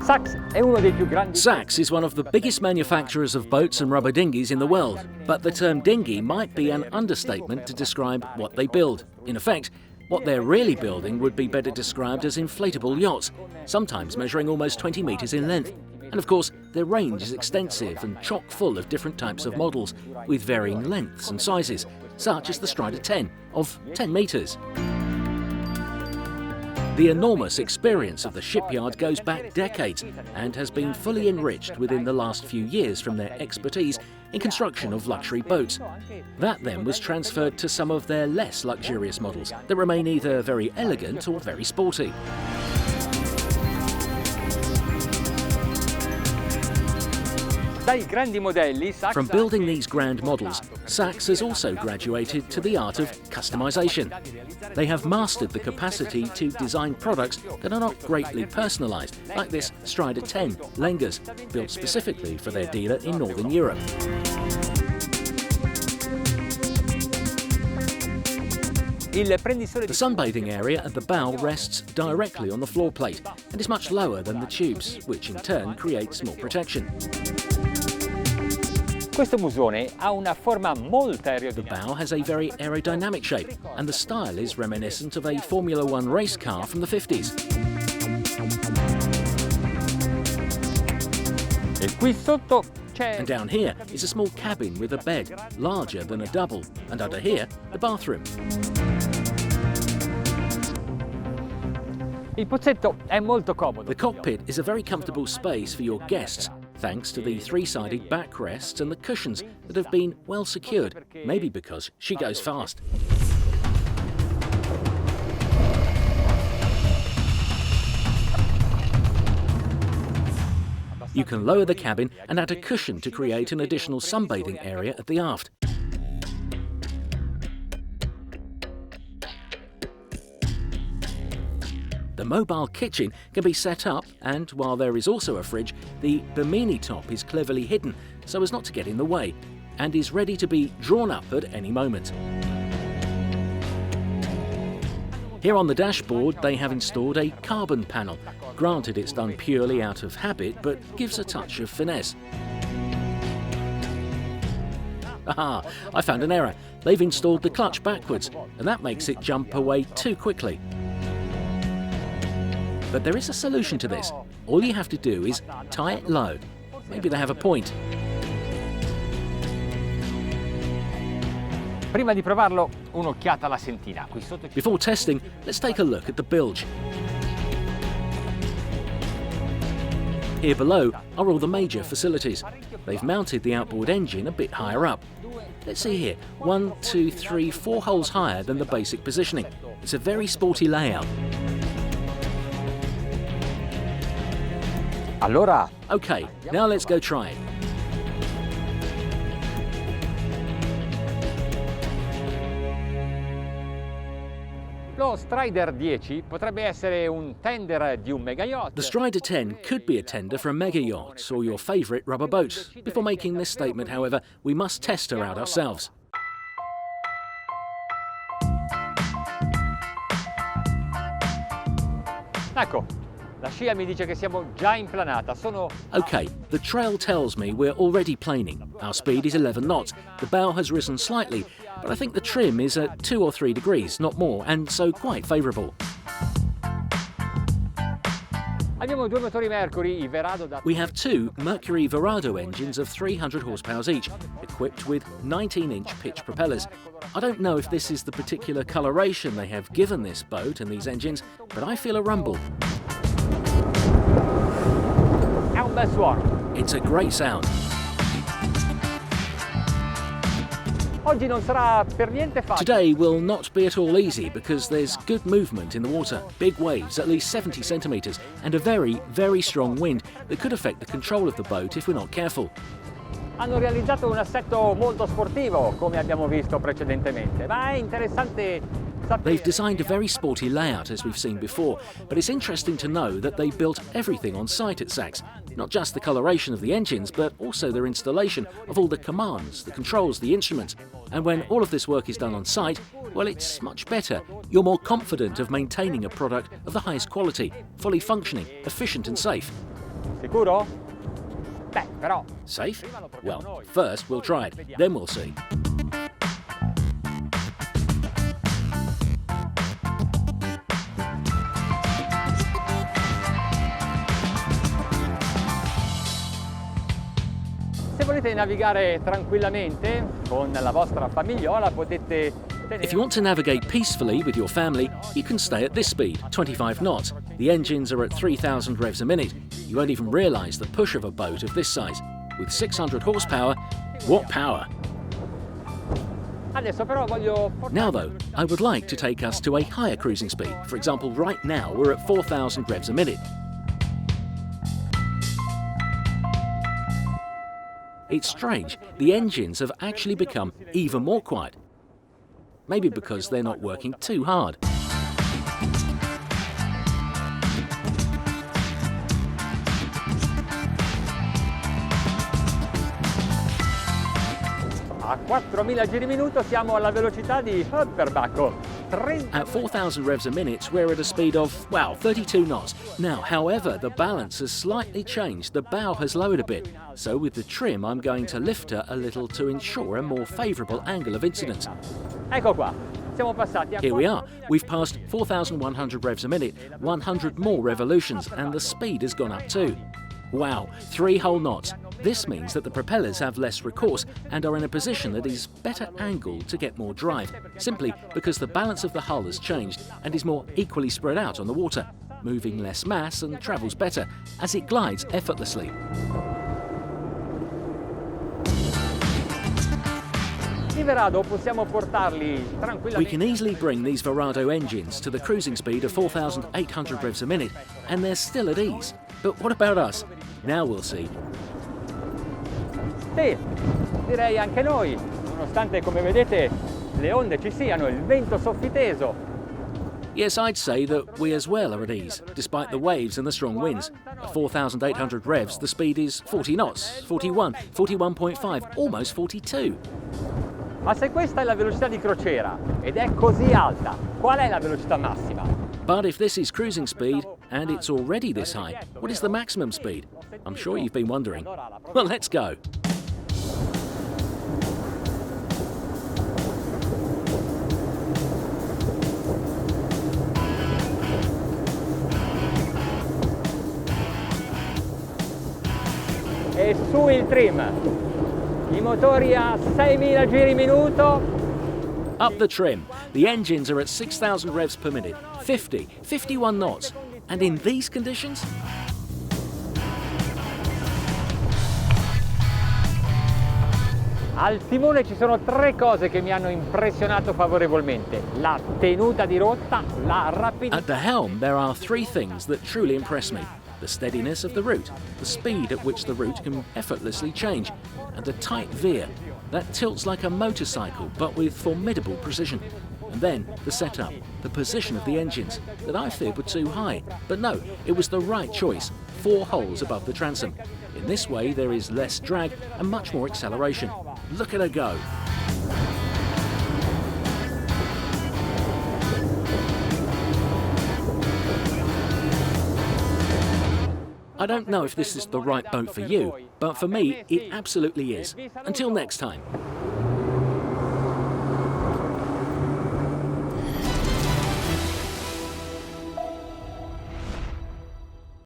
SACS is one of the biggest manufacturers of boats and rubber dinghies in the world, but the term dinghy might be an understatement to describe what they build. In effect, what they're really building would be better described as inflatable yachts, sometimes measuring almost 20 metres in length. And of course, their range is extensive and chock full of different types of models, with varying lengths and sizes, such as the Strider 10, of 10 metres. The enormous experience of the shipyard goes back decades and has been fully enriched within the last few years from their expertise in construction of luxury boats. That then was transferred to some of their less luxurious models that remain either very elegant or very sporty. From building these grand models, SACS has also graduated to the art of customization. They have mastered the capacity to design products that are not greatly personalized, like this Strider 10 Lengers, built specifically for their dealer in Northern Europe. The sunbathing area at the bow rests directly on the floor plate and is much lower than the tubes, which in turn creates more protection. The bow has a very aerodynamic shape, and the style is reminiscent of a Formula One race car from the 50s. And down here is a small cabin with a bed, larger than a double, and under here, the bathroom. The cockpit is a very comfortable space for your guests, thanks to the three-sided backrests and the cushions that have been well secured, maybe because she goes fast. You can lower the cabin and add a cushion to create an additional sunbathing area at the aft. The mobile kitchen can be set up, and while there is also a fridge, the bimini top is cleverly hidden so as not to get in the way, and is ready to be drawn up at any moment. Here on the dashboard they have installed a carbon panel. Granted, it's done purely out of habit, but gives a touch of finesse. Aha, I found an error. They've installed the clutch backwards, and that makes it jump away too quickly. But there is a solution to this. All you have to do is tie it low. Maybe they have a point. Before testing, let's take a look at the bilge. Here below are all the major facilities. They've mounted the outboard engine a bit higher up. Let's see here, 1, 2, 3, 4 holes higher than the basic positioning. It's a very sporty layout. Okay, now let's go try it. The Strider 10 could be a tender for a mega yacht or your favourite rubber boat. Before making this statement, however, we must test her out ourselves. Okay, the trail tells me we're already planing. Our speed is 11 knots. The bow has risen slightly, but I think the trim is at 2 or 3 degrees, not more, and so quite favourable. We have 2 Mercury Verado engines of 300 horsepower each, equipped with 19-inch pitch propellers. I don't know if this is the particular coloration they have given this boat and these engines, but I feel a rumble. It's a great sound. Today will not be at all easy because there's good movement in the water, big waves, at least 70 centimetres, and a very, very strong wind that could affect the control of the boat if we're not careful. Hanno realizzato un assetto molto sportivo, come abbiamo visto precedentemente, ma è interessante sapere. They've designed a very sporty layout, as we've seen before, but it's interesting to know that they built everything on site at SACS. Not just the coloration of the engines, but also their installation of all the commands, the controls, the instruments. And when all of this work is done on site, well, it's much better. You're more confident of maintaining a product of the highest quality, fully functioning, efficient and safe. Sicuro? Beh, però... Safe? Well, first we'll try it, then we'll see. Se volete navigare tranquillamente con la vostra famigliola potete tenere... If you want to navigate peacefully with your family, you can stay at this speed, 25 knots. The engines are at 3,000 revs a minute. You won't even realise the push of a boat of this size. With 600 horsepower, what power! Adesso però voglio... Now though, I would like to take us to a higher cruising speed. For example, right now we're at 4,000 revs a minute. It's strange, the engines have actually become even more quiet. Maybe because they're not working too hard. A 4.000 giri minuto siamo alla velocità di perbacco. At 4,000 revs a minute, we're at a speed of, wow, 32 knots. Now, however, the balance has slightly changed. The bow has lowered a bit. So with the trim, I'm going to lift her a little to ensure a more favourable angle of incidence. Ecco qua. Siamo passati a... Here we are. We've passed 4,100 revs a minute, 100 more revolutions, and the speed has gone up too. Wow, 3 whole knots. This means that the propellers have less recourse and are in a position that is better angled to get more drive, simply because the balance of the hull has changed and is more equally spread out on the water, moving less mass and travels better as it glides effortlessly. We can easily bring these Verado engines to the cruising speed of 4,800 revs a minute, and they're still at ease. But what about us? Now we'll see. Sì, direi anche noi, nonostante come vedete le onde ci siano, il vento soffiteso. Yes, I'd say that we as well are at ease, despite the waves and the strong winds. At 4,800 revs, the speed is 40 knots, 41, 41.5, almost 42. Ma se questa è la velocità di crociera ed è così alta, qual è la velocità massima? But if this is cruising speed, and it's already this high, what is the maximum speed? I'm sure you've been wondering. Well, let's go. E su il trim. I motori a 6.000 giri minuto. Up the trim. The engines are at 6,000 revs per minute, 50, 51 knots. And in these conditions? Al timone ci sono 3 cose che mi hanno impressionato favorevolmente: la tenuta di rotta, la rapidità. At the helm, there are 3 things that truly impress me. The steadiness of the route, the speed at which the route can effortlessly change, and the tight veer that tilts like a motorcycle but with formidable precision. And then the setup, the position of the engines that I feared were too high. But no, it was the right choice, 4 holes above the transom. In this way there is less drag and much more acceleration. Look at her go. I don't know if this is the right boat for you, but for me, it absolutely is. Until next time.